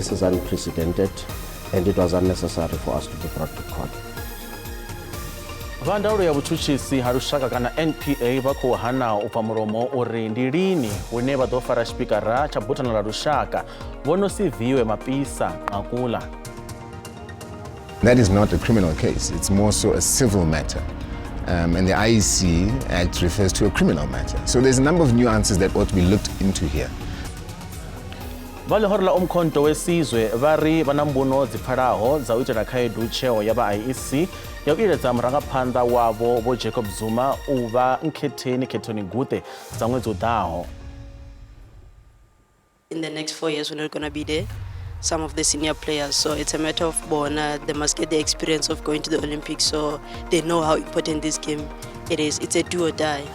this is unprecedented and it was unnecessary for us to be brought to court. Vandaulo ya vutshutshisi ha lushaka kana NPA va khou hana u bva mulomo uri ndi lini hune vha ḓo fara tshipikara tsha buthano ḽa lushaka vho no Siviwe Mapisa Nqakula. That is not a criminal case, it's more so a civil matter. And the IEC Act refers to a criminal matter. So there's a number of nuances that ought to be looked into here. Valihoro la umkhonto wesizwe vari vana mbuno dzipfalaho dza u itela khaedu tsheo ya vha IEC ya u iledza murangaphanḓa wavho vho Jacob Zuma u vha nkhetheni khethoni guṱe dza ṅwedzi u ḓaho. In the next 4 years, we're not going to be there, some of the senior players. So it's a matter of bona. They must get the experience of going to the Olympics so they know how important this game it is. It's a do or die.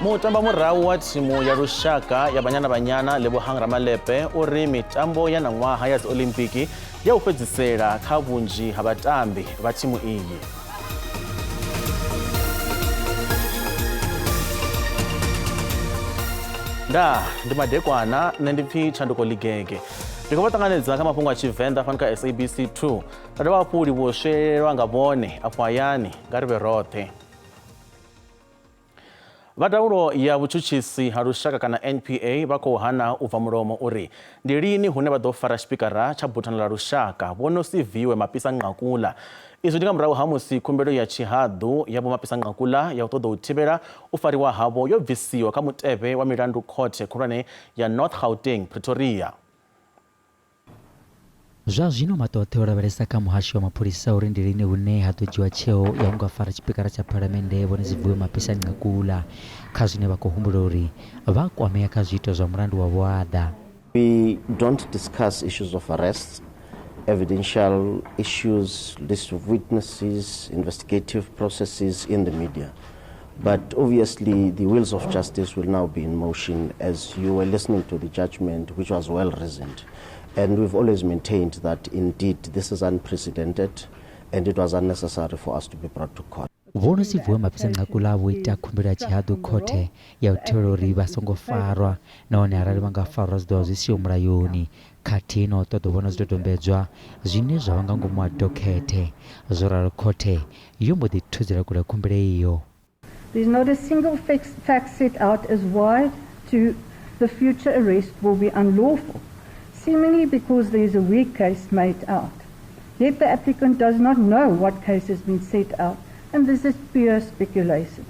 Mutamba murahu wa thimu ya lushaka ya Banyana le Bohang Ramalepe uri mitambo ya ṅwaha ya Olimpiki ya u fhedzisela kha vhunzhi ha vhatambi vha thimu iyi. Ndi madekwana nṋe ndi pfi Tshanduko Ligege. Ndi khou vha ṱanganedza kha mafhungo a Tshivenda fani kha SABC 2. Nda dovha hafhu livhuwa swelelwa nga vhone afho hayani nga ri vhe roṱhe. Vandaulo ya vutshutshisi ha lushaka kana NPA vha khou hana u bva mulomo uri ndi lini hune vha ḓo fara tshipikara tsha buthano ḽa lushaka vho no Siviwe Mapisa Nqakula. Izwi ndi nga murahu ha musi khumbelo ya tshihaḓu ya vho Mapisa Nqakula ya u ṱoḓa u thivhela u fariwa havho yo bvisiwa kha mutevhe wa milandu khothe khulwane ya North Gauteng Pretoria. Zwa zwino maṱoṱhe o lavhelesa kha muhasho wa mapholisa uri ndi lini hune ha ḓo dzhiwa tsheo ya u nga fara tshipikara tsha phalamennde vhone Siviwe Mapisa Nqakula kha zwine vha khou humbula uri vha kwamea kha zwiito zwa mulandu wa vhuaḓa. We don't discuss issues of arrests, evidential issues, list of witnesses, investigative processes in the media. But obviously the wheels of justice will now be in motion as you were listening to the judgment, which was well reasoned. And we've always maintained that indeed this is unprecedented and it was unnecessary for us to be brought to court. Vhono Siviwe Mapisa Nqakula vho ita khumbelo ya tshihaḓu khothe ya u thivhela uri vha songo farwa nahone arali vha nga farwa zwi ḓovha zwi siho mulayoni khathihi na u ṱoḓa u vhona zwidodombedzwa zwine zwa vha nga ngomu ha dokhethe. Zwo ralo khothe yo mbo ḓi thudzela kule khumbelo iyo. There's not a single fact set out as why to the future arrest will be unlawful, seemingly because there is a weak case made out. Yet the applicant does not know what case has been set out, and this is pure speculation.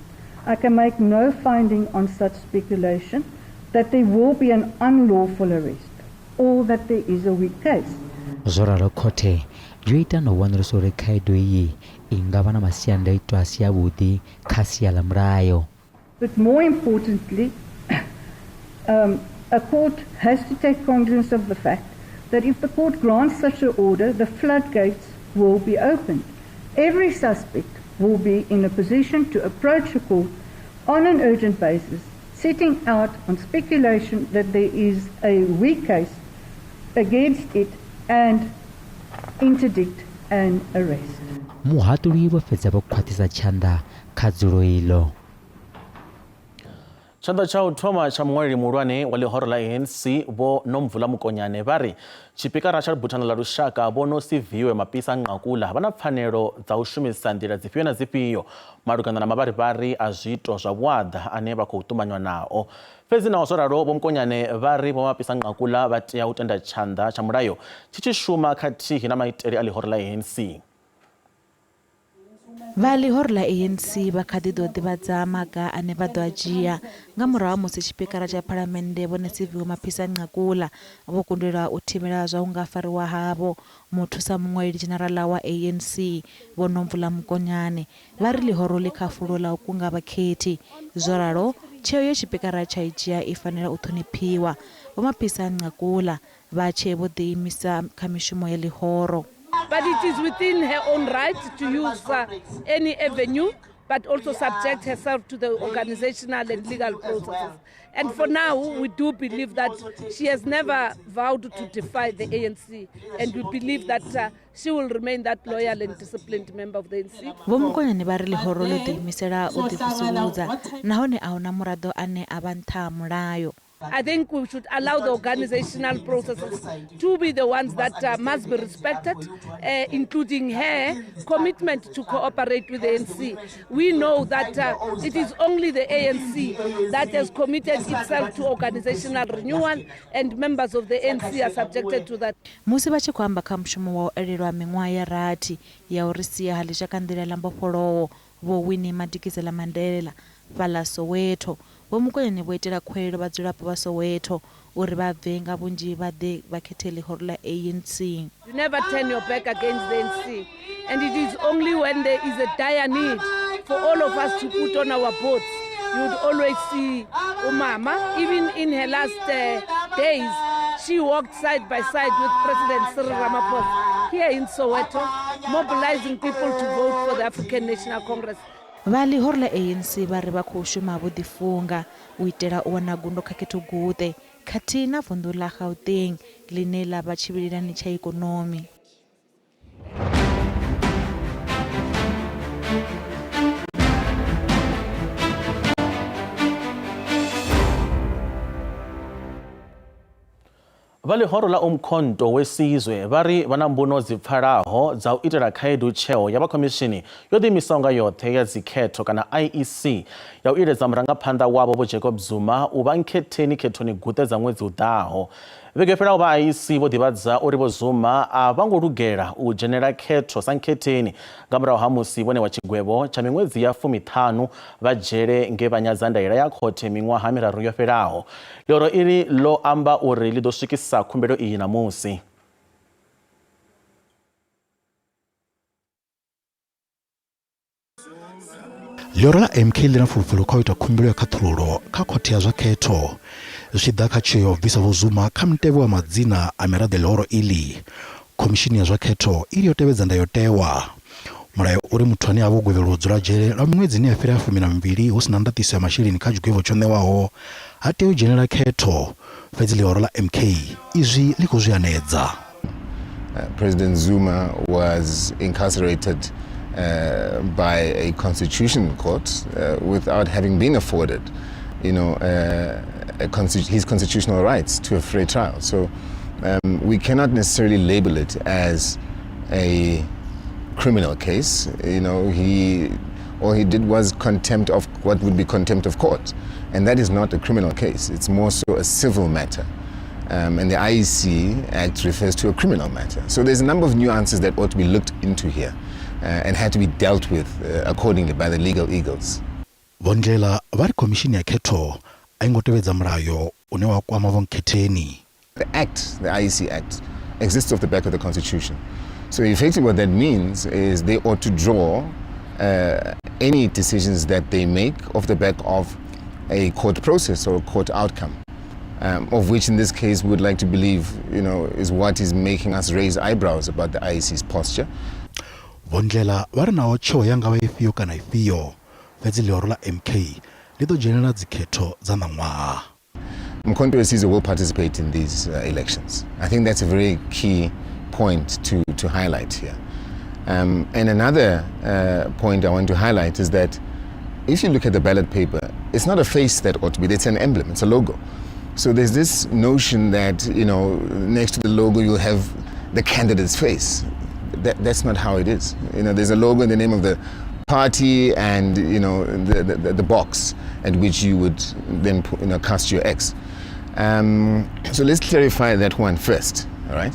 I can make no finding on such speculation that there will be an unlawful arrest or that there is a weak case. Zoralo khothe yo ita no wanulusa uri khaedu iyi i nga vha na masiandaitwa a si avhuḓi kha sia ḽa mulayo. But more importantly, a court has to take cognizance of the fact that if the court grants such an order, the floodgates will be opened. Every suspect will be in a position to approach a court on an urgent basis, setting out on speculation that there is a weak case against it and interdict an arrest. Muhatuli vho fhedza vho khwaṱhisa tshanḓa kha dzulo iḽo. Tshanḓa tsha u thoma tsha muṅwaleli muhulwane wa ḽihoro ḽa ANC vho Nomvula Mokonyane vha ri tshipikara tsha buthano ḽa lushaka vho no Siviwe Mapisa Nqakula vha na pfanelo dza u shumisa nḓila dzifhio na dzifhio malugana na mavharivhari a zwiito zwa vhuaḓa ane vha khou ṱumanywa nao. Fhedzi naho zwo ralo vho Mokonyane vha ri vho Mapisa Nqakula vha tea u tenda tshanḓa tsha mulayo tshi tshi shuma khathihi na maitele a ḽihoro ḽa ANC. Vha ḽihoro ḽa ANC vha kha ḓi ḓo ḓivhadza maga ane vha ḓo a dzhia nga murahu musi tshipikara tsha phalamennde vhone Siviwe Mapisa Nqakula vho kundelwa u thivhela zwa u nga fariwa havho. Muthusa muṅwaleli dzhenerala wa ANC vho Nomvula Mokonyane vha ri ḽihoro ḽi kha fulo ḽa u kunga vhakhethi. Zwo ralo tsheo ye tshipikara tsha i dzhia i fanela u ṱhoniphiwa. Vho Mapisa Nqakula vha tshe vho ḓiimisa kha mishumo ya ḽihoro. But it is within her own right to use any avenue, but also subject herself to the organizational and legal processes. And for now, we do believe that she has never vowed to defy the ANC, and we believe that she will remain that loyal and disciplined member of the ANC. Vho Mokonyane vha ri ḽihoro ḽo ḓiimisela u ḓivusuluza nahone a huna muraḓo ane a vha nṱha ha mulayo. I think we should allow the organizational processes to be the ones that must be respected, including her commitment to cooperate with the ANC. We know that it is only the ANC that has committed itself to organizational renewal, and members of the ANC are subjected to that. Musi vha tshi khou amba kha mushumo wa u elelwa miṅwaha ya rathi ya uri sia halisha kha nḓila ḽa mbofholowo vho Winnie Madikizela Mandela fhaḽa Soweto, vho Mokonyane vho itela khuwelelo vhadzulapo vha Soweto uri vha bve nga vhunzhi vha ḓe vha khethe ḽihoro ḽa ANC. You never turn your back against the ANC, and it is only when there is a dire need for all of us to put on our boats. You would always see Umama, even in her last days, she walked side by side with President Cyril Ramaphosa here in Soweto, mobilizing people to vote for the African National Congress. Vha ḽihoro ḽa ANC vha ri vha khou shuma vho ḓifunga u itela u wana gundo kha khethoguṱe khathihi na vunḓu ḽa Gauteng ḽine ḽa vha tshivhilelani tsha ikonomi. Vale horo la umkhonto wesizwe vari vana mbuno dzipfalaho dza u itela khaedu tsheo ya vha khomishini yo ḓiimisaho yoṱhe ya dzikhetho kana IEC ya u iledza murangaphanḓa wavho vho Jacob Zuma u vha nkhetheni khethoni guṱe dza ṅwedzi u ḓaho. Vhege fhelaho vha IEC vho ḓivhadza uri vho Zuma a vha ngo lugela u dzhenela khetho sa nkhetheni nga murahu ha musi vhone wa tshigwevho tsha miṅwedzi ya 15 vha dzhele nge vha nyadza ndaela ya khothe miṅwaha miraru yo fhelaho. Ḽihoro ili ḽo amba uri ḽi ḓo swikisa khumbelo iyi namusi. Ḽihoro ḽa MK ḽi na fulufhelo kha u ita khumbelo ya khaṱhululo kha khothe ya zwa khetho zwi tshi ḓa kha tsheo ya u bvisa vho Zuma kha mutevhe wa madzina a miraḓo ḽihoro iḽi. Khomishini ya zwa khetho ili yo tevhedza ndayotewa. Mulayo uri muthu ane a vho gwevhelwa u dzula dzhele lwa miṅwedzi ine ya fhira 12 hu si na ndaṱiso ya masheleni kha tshigwevho tsho ṋewaho ha tea u dzhenela khetho. Fhedzi ḽihoro ḽa MK izwi ḽi khou zwi anedza. President Zuma was incarcerated by a constitutional court without having been afforded, his constitutional rights to a free trial. So we cannot necessarily label it as a criminal case. All he did was contempt of what would be contempt of court, and that is not a criminal case. It's more so a civil matter. And the IEC Act refers to a criminal matter. So there's a number of nuances that ought to be looked into here and had to be dealt with accordingly by the legal eagles. Vondlela vari komishini ya khetho aingo tevhedza mulayo une wa kwama vho nkhetheni. The Act, the IEC Act, exists off the back of the Constitution. So effectively what that means is they ought to draw any decisions that they make off the back of a court process or a court outcome. Of which in this case we would like to believe, is what is making us raise eyebrows about the IEC's posture. Vondlela vari nawo tsheo yanga vha ifhio kana ifhio fhedzi ḽihoro ḽa MK ḽi ḓo dzhenela dzikhetho dza ṋaṅwaha. Umkhonto wesizwe will participate in these elections. I think that's a very key point to highlight here. And another point I want to highlight is that if you look at the ballot paper, it's not a face that ought to be there, it's an emblem, it's a logo. So there's this notion that, next to the logo you'll have the candidate's face. That's not how it is. There's a logo in the name of the party and, the box at which you would then cast your X. So let's clarify that one first, all right?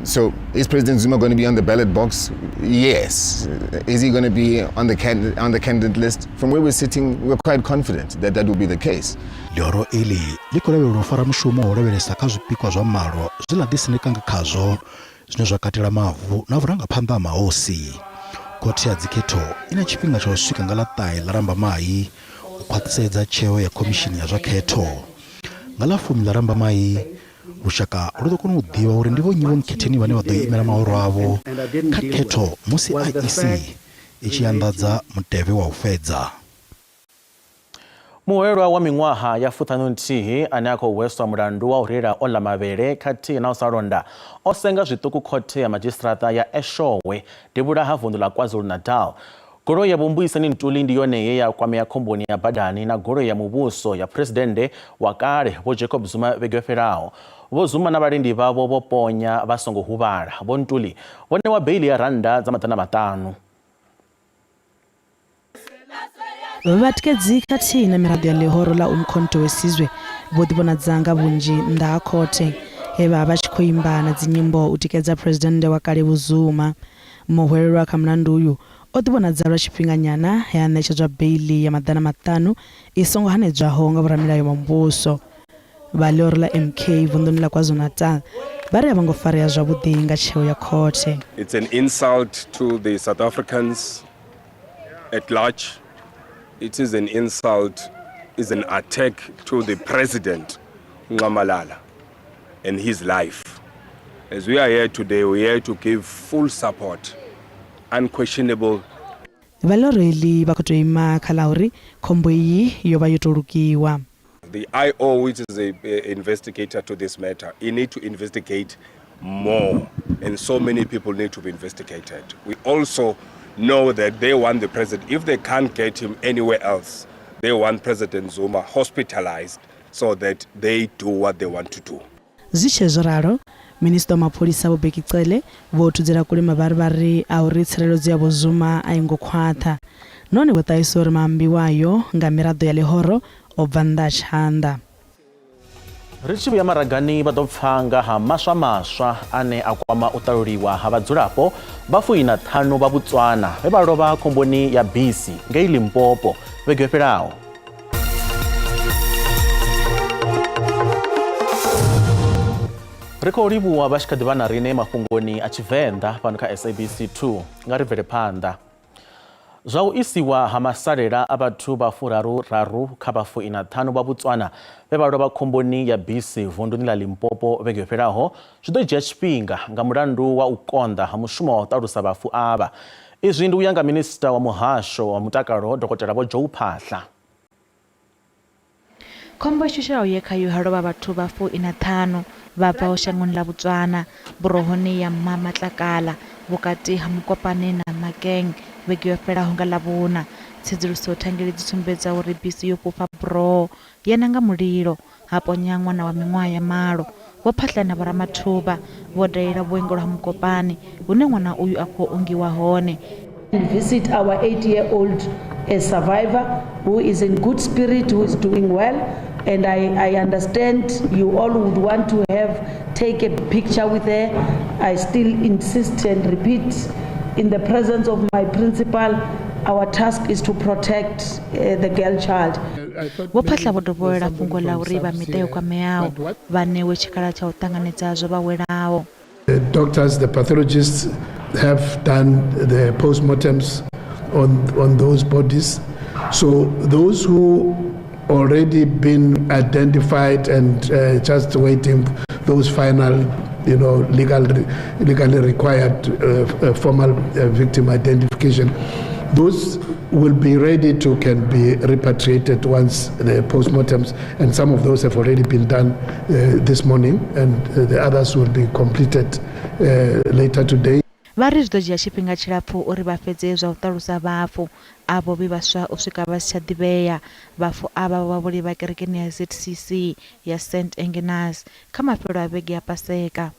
So is President Zuma going to be on the ballot box? Yes. Is he going to be on the candidate list? From where we're sitting, we're quite confident that that will be the case. Ḽihoro iḽi ḽi khou lavhelelwa u fara mushumo wa u lavhelesa kha zwipikwa zwa malo zwi ḽa ḓiseneka nga khazwo zwine zwa katela mavu na vhurangaphanḓa ha mahosi. Khothe ya dzikhetho i na tshifhinga tsha u swika nga ḽa 9 ḽa Lambamai u khwaṱhisedza tsheo ya khomishini ya zwa khetho. Nga ḽa 10 ḽa Lambamai lushaka lu ḓo kona u ḓivha uri ndi vho nnyi vho nkhetheni vhane vha ḓo imela mahoro avho kha khetho musi IEC i tshi anḓadza mutevhe wa u fhedza. Muhwelwa wa miṅwaha ya 51 ane a khou hweswa mulandu wa u reila o ḽa mavhele khathihi na u sa londa o senga zwiṱuku khothe ya madzhisiṱiraṱa ya Eshowe devhula ha vunḓu ḽa KwaZulu-Natal. Goloi ya Vumbuisani Ntuli ndi yone ya kwamea khomboni ya badani na goloi ya mubuso ya presidente wa kale bo Jacob Zuma begweferao. Bo Zuma na balindi babo boponya basongo hubala. Bo Ntuli wone wa baili ya randa za matana matano. Vavatkedzi kati na mirado ya lihoro la umkhonto wesizwe vodibona dzanga bunji ndakhote eva vachikoimba na dzinyimbo utikedza president wa kale Zuma mohwererwa kha mlandu uyu odibona dzalwa chipinganyana ya nechedzwa baili ya madana matano isongo hanedzwaho nga vuramilayo mambuso valero la MK vunduni la KwaZulu-Natal vari avangofarea zwavhuḓi nga tsheo ya khothe. It's an insult to the South Africans at large. It is an insult, is an attack to the president, Malala, and his life. As we are here today, we are here to give full support, unquestionable. Valoreli vakutoima khalauri khombo iyi yova yotolukiwa. The IO, which is an investigator to this matter, he need to investigate more, and so many people need to be investigated. We also know that they want the president, if they can't get him anywhere else, they want President Zuma hospitalized so that they do what they want to do. Zichezoraro, Minister Mapolisa Bobekicele, votudzera kule mabaribari auri tsireledzo ya Zuma aingokhwatha. None wataisori mambi wayo nga mirado ya lihoro obvanda chanda. Richibu ya maragani badopfanga ha maswa ane akwama utaruliwa ha vadzulapo bafuina 5 ba Botswana bebalova khomboni ya BC ngei Limpopo begweferao. Rekoribu wa bashikadivana rine mafungoni a Tshivenda pano kha SABC 2 ngari vele panda. Zwa isiwa hamasalera abathu bafuraru kha bafuina 5 ba Botswana bebalova khomboni ya BC vunduni la Limpopo begweferaho zwidodzhia tshifhinga nga mulandu wa ukonda ha mushumo wa u talusa bafu aba. Izwi ndi uyanga minister wa muhasho wa mutakalo Dr. Joe Phahla. Khombo shushaho yekhayo halova bathu bafuina 5 vabva oshangoni la Botswana burohoni ya mama tlakala vukati ha mukopane na Makeng begweferaho nga lavuna tsedzuluso thangeli dzitsumbedza uri BC yo popa bro yena nga mulilo hapo nyangwa na wa miṅwaha ya malo wo Phahlana vha Ramathuba vo dalela vhuengelo ha mukopane hune ṅwana uyu akho ongiwa hone. Visit our 8-year-old survivor who is in good spirit, who is doing well, and I understand you all would want to take a picture with her. I still insist and repeat, in the presence of my principal, our task is to protect the girl child. Vo Phahla vo dovholola fhungo la uri vha mita yo kwameaho vhanewe tshikhala tsha u ṱanganedza zwo vha welaho. The doctors, the pathologists have done the postmortems on those bodies. So those who already been identified and just waiting those final, legally required formal victim identification, those will be ready to can be repatriated once the postmortems, and some of those have already been done this morning, and the others will be completed later today. Vari zwidodzhia tshifhinga tshilapfu uri vha fhedze zwa u talusa vhafu avo vhe vhaswa u swika vha si tsha ḓivhea. Vhafu ava vha vholi vha kerekeni ya ZCC ya St Agnes kha mafhelo a vhege ya Paseka.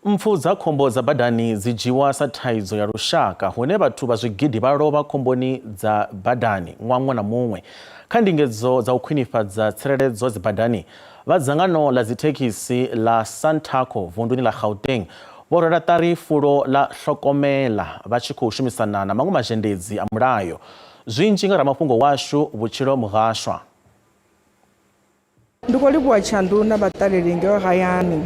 Mpfu dza khombo dza badani dzidzhiwa sa thaidzo ya lushaka hune vhathu vha zwigidi vha lovha khomboni dza badani ṅwaṅwe na muṅwe. Kha ndingedzo dza u khwinifhadza tsireledzo dzi badani, vha dzangano la dzithekhisi la Santaco vunduni la Gauteng vho rwela ṱari fulo la hlokomela vha tshi khou shumisana na maṅwe mazhendedzi a mulayo. Zwinzhi nga ramafhungo washu Vhutshilo Muhashwa. Ndi khou livhuwa Tshandu na vhaṱaleli ngeo hayani.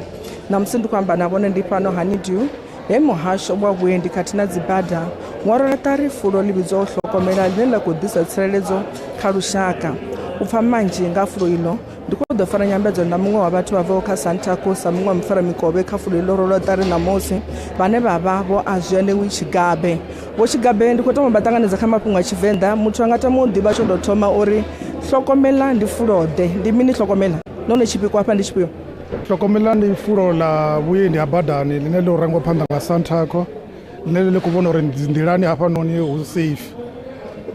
Namusi ndi khou amba na vhone ndi fhano Honeydew he muhasho wa vhuendi khathihi na dzibada wa rwela ṱari fulo ḽi vhidzwaho hlokomela ḽine ḽa khou ḓisa tsireledzo kha lushaka. U pfa manzhi nga fulo iḽo ndi khou ḓo fara nyambedzo na muṅwe wa vhathu vha bvaho kha Santaco sa muṅwe wa mufaramikovhe kha fulo iḽo rwelwa ṱari ṋamusi vhane vha vha vho Azhwenewi Tshigabe. Vho Tshigabe ndi khou tama vha ṱanganedza kha mafhungo a Tshivenda, muthu a nga tama u ḓivha tsho tou thoma uri hlokomela ndi fulo-ḓe. Ndi mini hlokomela? Nahone tshipikwa hafha ndi tshifhio? Hlokomela ndi fulo la vhuendi ha badani line ḽo rangwa phanḓa nga Santaco line ku vona uri nḓilani hafha noni hu safe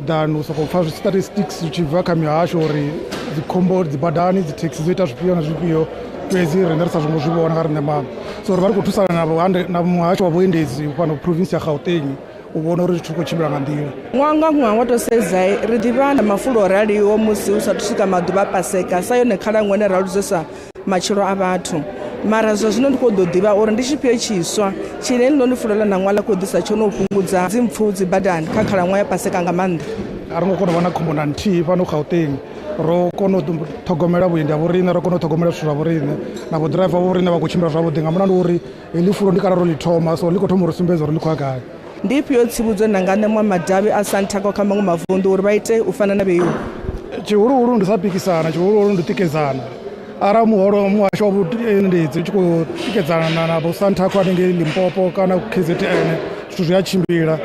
than u sokou pfa statistics zwi tshi bva kha mihasho uri dzikhombo dzi badani dzi taxi dzo ita zwifhio na zwifhio fhedzi riṋe ri sa zwingo zwi vhona nga riṋe maṋa so ri vha ri khou thusana na muhasho wa vhuendedzi fhano province ya Gauteng u vhona uri zwithu khou tshimbila nga nḓila. Ṅwaha nga ṅwaha wa tou sedza ri ḓivha na mafulo o raliho musi hu sathu swika maḓuvha a paseka sa yone khalaṅwaha ine ra ludzesa matshilo a vhathu mara zwa zwino ndi khou ḓo ḓivha uri ndi tshifhio tshiswa tshine ḽinoni fulo ḽa ṋaṅwaha ḽa khou ḓisa tsho no fhungudza dzimpfu dzi badani kha khalaṅwaha ya paseka nga maanḓa. A ri ngo kona u vha na khombo na nthihi fhano Gauteng ro kona u ṱhogomela vhuendi ha vhoriṋe ro kona u ṱhogomela zwithu zwa vhoriṋe na vhoḓiraiva vha vhoriṋe vha khou tshimbila zwavhuḓi nga mulandu uri heḽi fulo ndi kale ro ḽi thoma so ḽi khou thoma uri sumbedza uri ḽi khou ya gai. Ndi ifhio tsivhudzo na nga ṋewa madavhi a Santaco kha maṅwe mavunḓu uri vha ite u fana na vheiwe? Tshihuluhulu ndi sa pikisana, tshihuluhulu ndi tikedzana arali muhasho wa vhuendedzi u tshi khou tikedzana na vho Santaco hanengei Limpopo kana KZN zwithu zwi a tshimbila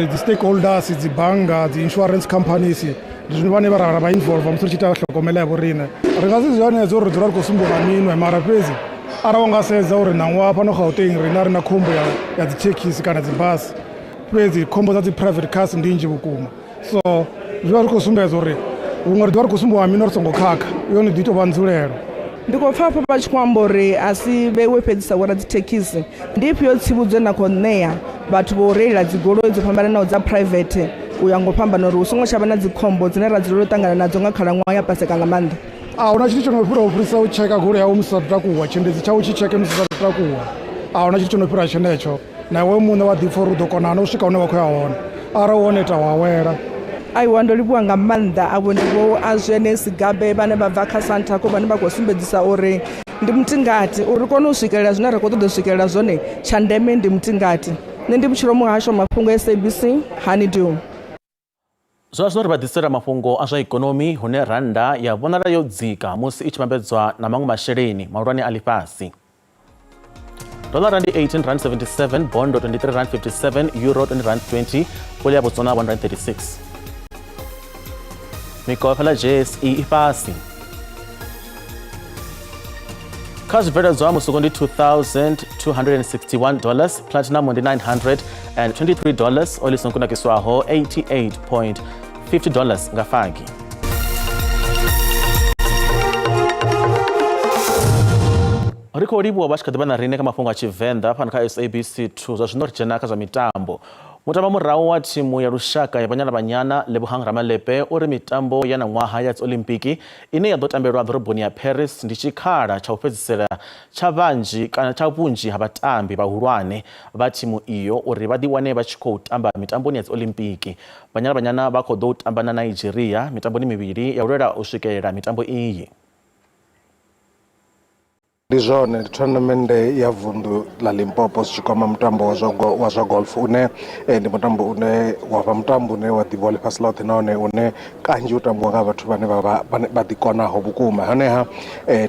dzi stakeholders dzi bannga dzi insurance companies ndi zwine vhane vha involve musi ri tshi ita ṱhogomela ya vhoriṋe ri nga si zwanedza uri ri dzula ri khou sumbuwa nga minwe mara fhedzi arali u nga sedza uri ṋaṅwaha fhano Gauteng riṋe a ri na khombo ya dzi thekhisi kana dzi basi fhedzi khombo dza dzi private cars ndi nnzhi vhukuma so zwi vha ri khou sumbedza uri huṅwe ri ḓo vha ri khou sumbuwa nga minwe ri songo khakha yone ḓi tou vha ndzulelo. Ndi khou pfa hafho vha tshi khou amba uri a si vheiwe fhedzisa vho radzithekhisi ndi ifhio tsivhudzo na khou ṋea vhathu vho reila dzi goloi dzo fhambananaho dza private u ya ngo fhambana uri hu songo tsha vha na dzikhombo dzine ra dzulela u ṱangana nadzo nga khalaṅwaha ya paseka nga maanḓa? A huna tshithu tsho no fhira u fhirisa u tsheka goloi yawu musi sathu takuwa tshiendedzi tshawu tshi tsheke musi sathu takuwa a huna tshithu tsho no fhira tshenetsho na iwe muṋe wa ḓipfa uri u ḓo kona na u swika hune wa khou ya hone arali wo neta wa wela. Aiwa ndo livhuwa nga maanḓa avho ndi vho a zwene Sigabe vhane vha bva kha Santaco vhane vha khou sumbedzisa uri ndi mutingati uri kone u swikelela zwine ra khou ṱoḓa u swikelela zwone tsha ndeme ndi mutingati. Nṋe ndi Vhutshilo muhasho Mafhungo SABC Honeydew. Zwazwino ri vha ḓisela mafhungo a zwa ikonomi hune randa ya vhonala yo dzika musi i tshi vhambedzwa na maṅwe masheleni mahulwane a ḽifhasi. Dollar rand 18.77, bondo 23.57, euro 20.20, pole ya Botswana 1.36. Mikovha la JSE i fhasi. Kha zwibveledzwa musuku ndi $2,261, platinum ndi $923, oil songo nakiswaho $88.50 nga fagi. Ri khou livhuwa vha tshi kha ḓi vha na riṋe kha mafhungo a Tshivenda fhano kha SABC 2 zwa zwino ri dzhena kha zwa mitambo. Mutamba murahu wa thimu ya lushaka ya Banyana Banyana Lebohang Ramalepe uri mitambo ya ṅwaha ya dzi Olimpiki ine ya ḓo tambelwa ḓoroboni ya Paris ndi tshikhala tsha u fhedzisela tsha vhanzhi kana tsha vhunzhi ha vhatambi vhahulwane vha thimu iyo uri vha ḓiwane vha tshi khou tamba mitamboni ya dzi Olimpiki. Banyana Banyana vha khou ḓo tamba na Nigeria mitamboni mivhili ya u lwela u swikelela mitambo iyi. Ndi zwone tournament ya vundu la Limpopo zwikwama mutambo wa zwa golf une ndi mutambo une wa vha mutambo une wa ḓivha ḽifhasi ḽoṱhe nahone une kanzhi u tambiwa nga vhathu vhane vha ḓikonaho vhukuma. Honeha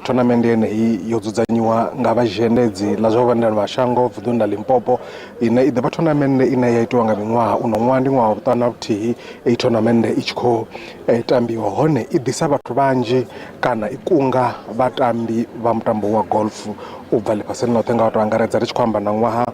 tournament yeneyi yo dzudzanyiwa nga vhazhendedzi ḽa zwa vhuendela mashango vunḓuni ḽa Limpopo ine i ḓovha tournament ine ya itiwa nga miṅwaha uno ṅwaha ndi ṅwaha wa vhuṱanu na vhuthihi i tournament i tshi khou tambiwa hone i ḓisa vhathu vhanzhi kana i kunga vhatambi vha mutambo wa golf u bva ḽifhasini ḽoṱhe nga u tou angaredza ri tshi khou amba na ṅwaha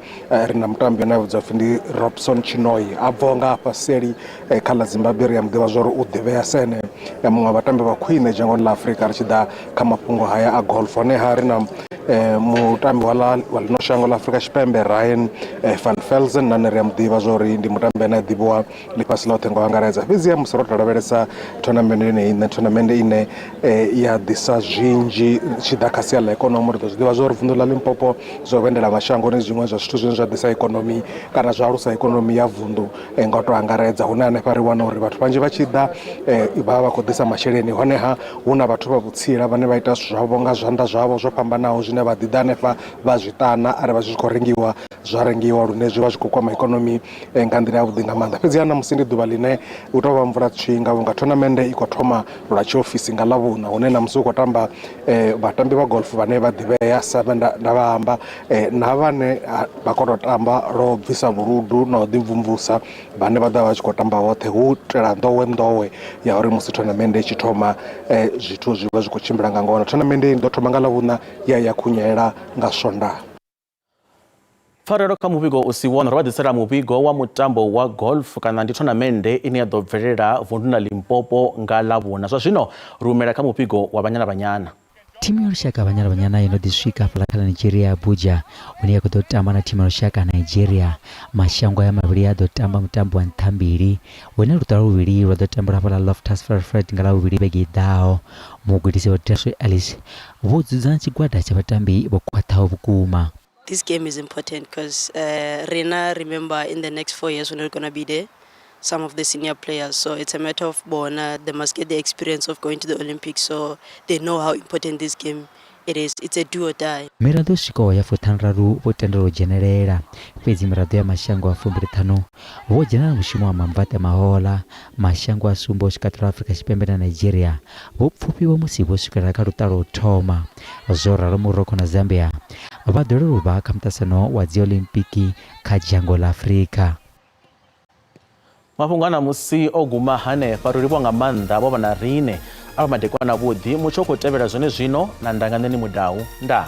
ri na mutambi ane a vhudzwa pfhi ndi Robson Chinoy a bvaho nga hafha seli kha ḽa Zimbabwe ri a muḓivha zwa uri u ḓivhea sene muṅwe wa vhatambi vha khwine dzhangoni ḽa Afrika ri tshi ḓa kha mafhungo haya a golf. Honeha ri na mutambi wa ḽino shango ḽa Afrika Tshipembe Ryan van Velzen nane ri a muḓivha zwa uri ndi mutambi ane a ḓivhiwa ḽifhasi ḽoṱhe nga u angaredza. Fhedziha musi ro lavhelesa tournament yeneyi nṋe tournament ine ya ḓisa zwinzhi tshi ḓa kha sia ḽa ikonomi ri ḓo zwi ḓivha zwa uri vunḓu ḽa Limpopo zwa vhuendela mashango ndi zwiṅwe zwa zwithu zwine zwa ḓisa ikonomi kana zwa alusa ikonomi ya vunḓu nga u tou angaredza hune hanefha ri wana uri vhathu vhanzhi vha tshi ḓa vha vha khou ḓisa masheleni. Honeha hu na vhathu vha vhutsila vhane vha ita zwithu zwavho nga zwanḓa zwavho zwo fhambanaho zwine vha ḓi ḓa hanefha vha zwi ṱana arali vha zwi khou rengiwa zwa rengiwa lune zwi vha zwi khou kwama ikonomi nga nḓila yavhuḓi nga maanḓa. Fhedziha na musi ndi ḓuvha line u tou vha mvula tshinga vhunga tournament i khou thoma lwa tshiofisi nga ḽavhuṋa hune na musi u khou tamba vhatambi vha golf vhane vha ḓivhea sa nda vha amba na vhane vha khou tou tamba lwo bvisa vhuludu na u ḓimvumvusa vhane vha ḓa vha tshi khou tamba hoṱhe hu itela nḓowenḓowe ya uri musi tournament i tshi thoma zwithu zwi vha zwi khou tshimbila nga ngona. Tournament i ḓo thoma nga ḽavhuṋa ya khunyela nga Swondaha. Pfarelo kha muvhigo usiwona ro vhaḓisela muvhigo wa mutambo wa golf kana ndi thonamende ine ya ḓo bvelela vunḓu ḽa Limpopo nga Ḽavhuna. Zwa zwino rumela kha muvhigo wa Banyana Banyana. Timu ya lushaka Banyana Banyana ino ḓi swika fhaḽa kha Nigeria Abuja hune ya khou ḓo tamba na timu ya lushaka Nigeria. Mashango ya mavhili a ḓo tamba mutambo wa nṱha mbili hune luṱa luvhili lwa ḓo tambela fhaḽa Loftus Fairfield nga Ḽavhuvhili vhege i ḓaho. Mugudisi wa Taswe Alice vho dzudzanya tshigwada tsha vhatambi vho khwaṱhaho vhukuma. This game is important because Rena, remember, in the next 4 years we're not going to be there, some of the senior players. So it's a matter of bona, they must get the experience of going to the Olympics so they know how important this game it is. It's a do or die. Miraḓo swikaho ya 43 vho tendelwa u dzhenelela, fhedzi miraḓo ya mashango a 25 vho dzhenela mushumo wa Mamvate Mahola. Mashango a sumbe u swika Afrika Tshipembe na Nigeria vho pfufhiwa musi vho swikelela kha luṱa lwa u thoma. Zwo ralo Morocco na Zambia vha ḓolela u vha kha muṱasano wa dzi Olimpiki kha dzhango ḽa Afrika. Mafhungo ana musi o guma hanefha ro livhuwa nga maanḓa vho vha na riṋe a vha madekwana vhuḓi mutsho khou tevhela zwone zwino na ndanga nṋe ni mudau ndaa.